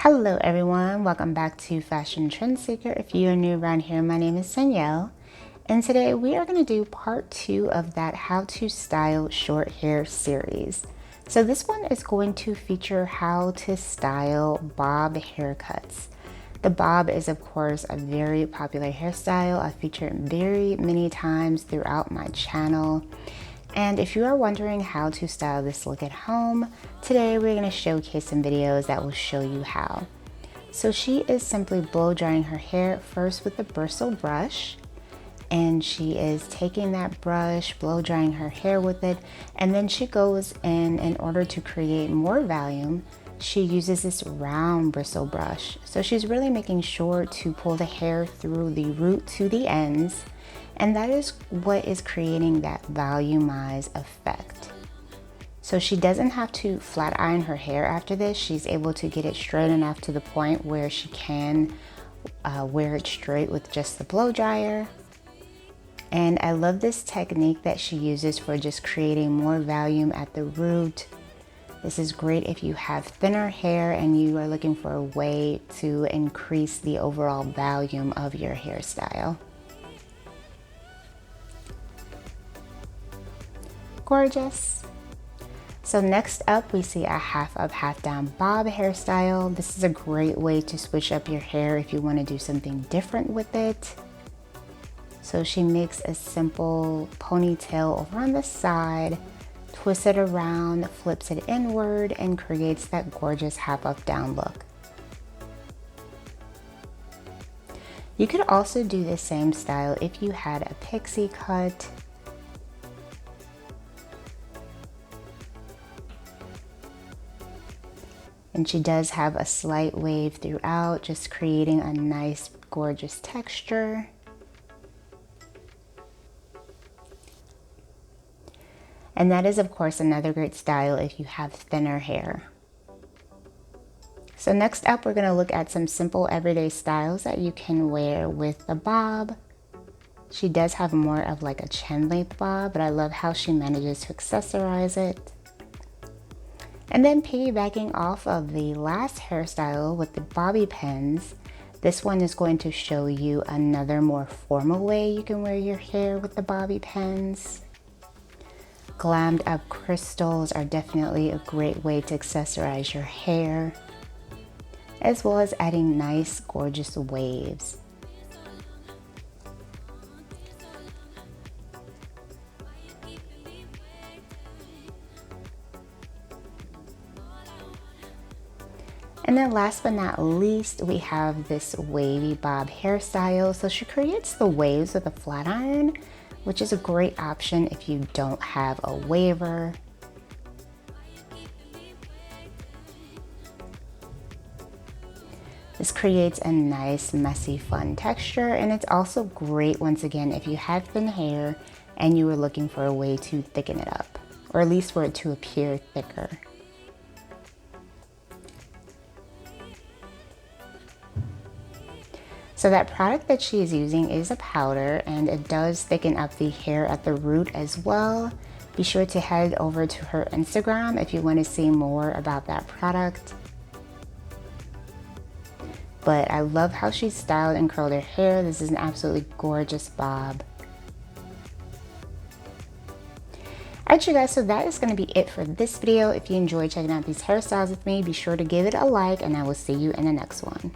Hello everyone, welcome back to Fashion Trend Seeker. If you are new around here, my name is Danielle, and today we are going to do part 2 of that how to style short hair series. So this one is going to feature how to style bob haircuts. The bob is of course a very popular hairstyle. I feature it very many times throughout my channel. And if you are wondering how to style this look at home, today we're going to showcase some videos that will show you how. So she is simply blow drying her hair first with the bristle brush, and she is taking that brush, blow drying her hair with it, and then she goes in order to create more volume, she uses this round bristle brush. So she's really making sure to pull the hair through the root to the ends, and that is what is creating that volumized effect. So she doesn't have to flat iron her hair after this. She's able to get it straight enough to the point where she can wear it straight with just the blow dryer. And I love this technique that she uses for just creating more volume at the root. This is great if you have thinner hair and you are looking for a way to increase the overall volume of your hairstyle. Gorgeous. So next up we see a half up, half down bob hairstyle. This is a great way to switch up your hair if you want to do something different with it. So she makes a simple ponytail over on the side, twists it around, flips it inward, and creates that gorgeous half up down look. You could also do the same style if you had a pixie cut. And she does have a slight wave throughout, just creating a nice, gorgeous texture. And that is, of course, another great style if you have thinner hair. So next up, we're going to look at some simple everyday styles that you can wear with the bob. She does have more of like a chin length bob, but I love how she manages to accessorize it. And then piggybacking off of the last hairstyle with the bobby pins, this one is going to show you another more formal way you can wear your hair with the bobby pins. Glammed up crystals are definitely a great way to accessorize your hair, as well as adding nice, gorgeous waves. And then last but not least, we have this wavy bob hairstyle. So she creates the waves with a flat iron, which is a great option if you don't have a waver. This creates a nice, messy, fun texture, and it's also great, once again, if you have thin hair and you were looking for a way to thicken it up, or at least for it to appear thicker. So that product that she is using is a powder, and it does thicken up the hair at the root as well. Be sure to head over to her Instagram if you want to see more about that product. But I love how she styled and curled her hair. This is an absolutely gorgeous bob. Alright you guys, so that is going to be it for this video. If you enjoyed checking out these hairstyles with me, be sure to give it a like, and I will see you in the next one.